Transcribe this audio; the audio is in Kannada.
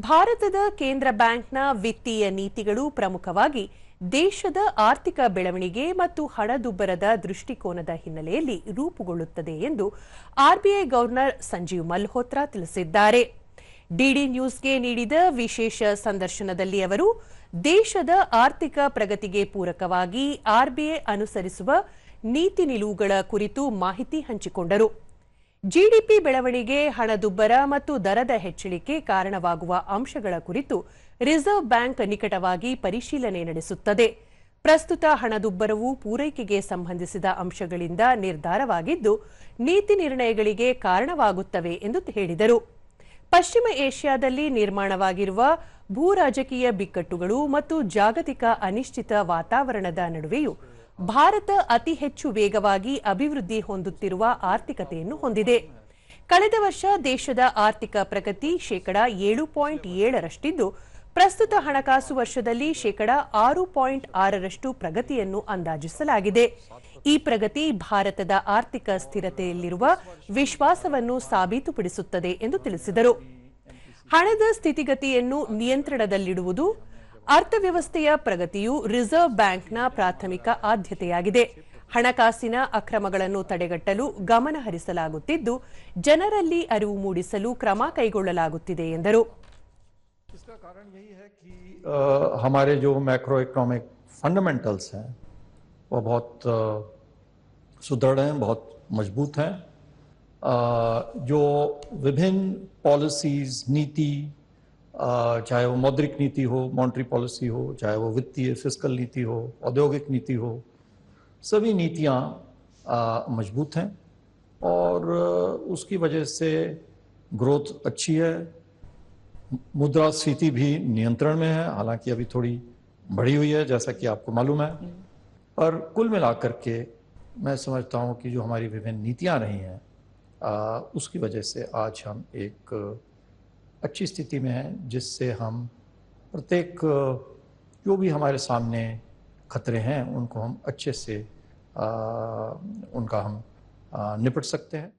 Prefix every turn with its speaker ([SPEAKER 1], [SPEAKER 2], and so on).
[SPEAKER 1] ಭಾರತದ ಕೇಂದ್ರ ಬ್ಯಾಂಕ್ನ ವಿತ್ತೀಯ ನೀತಿಗಳು ಪ್ರಮುಖವಾಗಿ ದೇಶದ ಆರ್ಥಿಕ ಬೆಳವಣಿಗೆ ಮತ್ತು ಹಣದುಬ್ಬರದ ದೃಷ್ಟಿಕೋನದ ಹಿನ್ನೆಲೆಯಲ್ಲಿ ರೂಪುಗೊಳ್ಳುತ್ತದೆ ಎಂದು ಆರ್ಬಿಐ ಗವರ್ನರ್ ಸಂಜೀವ್ ಮಲ್ಹೋತ್ರಾ ತಿಳಿಸಿದ್ದಾರೆ. ಡಿಡಿ ನ್ಯೂಸ್ಗೆ ನೀಡಿದ ವಿಶೇಷ ಸಂದರ್ಶನದಲ್ಲಿ ಅವರು ದೇಶದ ಆರ್ಥಿಕ ಪ್ರಗತಿಗೆ ಪೂರಕವಾಗಿ ಆರ್ಬಿಐ ಅನುಸರಿಸುವ ನೀತಿ ನಿಲುವುಗಳ ಕುರಿತು ಮಾಹಿತಿ ಹಂಚಿಕೊಂಡರು. ಜಿಡಿಪಿ ಬೆಳವಣಿಗೆ, ಹಣದುಬ್ಬರ ಮತ್ತು ದರದ ಹೆಚ್ಚಳಿಕೆ ಕಾರಣವಾಗುವ ಅಂಶಗಳ ಕುರಿತು ರಿಸರ್ವ್ ಬ್ಯಾಂಕ್ ನಿಕಟವಾಗಿ ಪರಿಶೀಲನೆ ನಡೆಸುತ್ತದೆ. ಪ್ರಸ್ತುತ ಹಣದುಬ್ಬರವು ಪೂರೈಕೆಗೆ ಸಂಬಂಧಿಸಿದ ಅಂಶಗಳಿಂದ ನಿರ್ಧಾರವಾಗಿದ್ದು, ನೀತಿ ನಿರ್ಣಯಗಳಿಗೆ ಕಾರಣವಾಗುತ್ತವೆ ಎಂದು ಹೇಳಿದರು. ಪಶ್ಚಿಮ ಏಷ್ಯಾದಲ್ಲಿ ನಿರ್ಮಾಣವಾಗಿರುವ ಭೂ ರಾಜಕೀಯ ಬಿಕ್ಕಟ್ಟುಗಳು ಮತ್ತು ಜಾಗತಿಕ ಅನಿಶ್ಚಿತ ವಾತಾವರಣದ ನಡುವೆಯೂ ಭಾರತ ಅತಿ ಹೆಚ್ಚು ವೇಗವಾಗಿ ಅಭಿವೃದ್ಧಿ ಹೊಂದುತ್ತಿರುವ ಆರ್ಥಿಕತೆಯನ್ನು ಹೊಂದಿದೆ. ಕಳೆದ ವರ್ಷ ದೇಶದ ಆರ್ಥಿಕ ಪ್ರಗತಿ ಶೇಕಡಾ 7.7ರಷ್ಟಿದ್ದು, ಪ್ರಸ್ತುತ ಹಣಕಾಸು ವರ್ಷದಲ್ಲಿ ಶೇಕಡಾ 6.6ರಷ್ಟು ಪ್ರಗತಿಯನ್ನು ಅಂದಾಜಿಸಲಾಗಿದೆ. ಈ ಪ್ರಗತಿ ಭಾರತದ ಆರ್ಥಿಕ ಸ್ಥಿರತೆಯಲ್ಲಿರುವ ವಿಶ್ವಾಸವನ್ನು ಸಾಬೀತುಪಡಿಸುತ್ತದೆ ಎಂದು ತಿಳಿಸಿದರು. ಹಣದ ಸ್ಥಿತಿಗತಿಯನ್ನು ನಿಯಂತ್ರಣದಲ್ಲಿಡುವುದು ಅರ್ಥವ್ಯವಸ್ಥೆಯ ಪ್ರಗತಿಯು ರಿಸರ್ವ್ ಬ್ಯಾಂಕ್ನ ಪ್ರಾಥಮಿಕ ಆದ್ಯತೆಯಾಗಿದೆ. ಹಣಕಾಸಿನ ಅಕ್ರಮಗಳನ್ನು ತಡೆಗಟ್ಟಲು ಗಮನ ಹರಿಸಲಾಗುತ್ತಿದ್ದು, ಜನರಲ್ಲಿ ಅರಿವು ಮೂಡಿಸಲು ಕ್ರಮ ಕೈಗೊಳ್ಳಲಾಗುತ್ತಿದೆ ಎಂದರು.
[SPEAKER 2] इसका कारण यही है कि हमारे जो मैक्रो इकोनॉमिक फंडामेंटल्स हैं वो बहुत सुदृढ़ हैं, बहुत मजबूत हैं. जो विभिन्न पॉलिसीज, नीति, चाहे वो मौद्रिक नीति हो, मॉनेटरी पॉलिसी हो, चाहे वो वित्तीय फिस्कल नीति हो, औद्योगिक नीति हो, सभी नीतियां मजबूत हैं और उसकी वजह से ग्रोथ अच्छी है. मुद्रास्फीति भी नियंत्रण में है, हालांकि अभी थोड़ी बढ़ी हुई है जैसा कि आपको मालूम है. पर कुल मिलाकर के मैं समझता हूं कि जो हमारी विभिन्न नीतियां रही हैं उसकी वजह से आज हम एक अच्छी स्थिति में हैं, जिससे हम प्रत्येक जो भी हमारे सामने खतरे हैं उनको हम अच्छे से उनका हम निपट सकते हैं.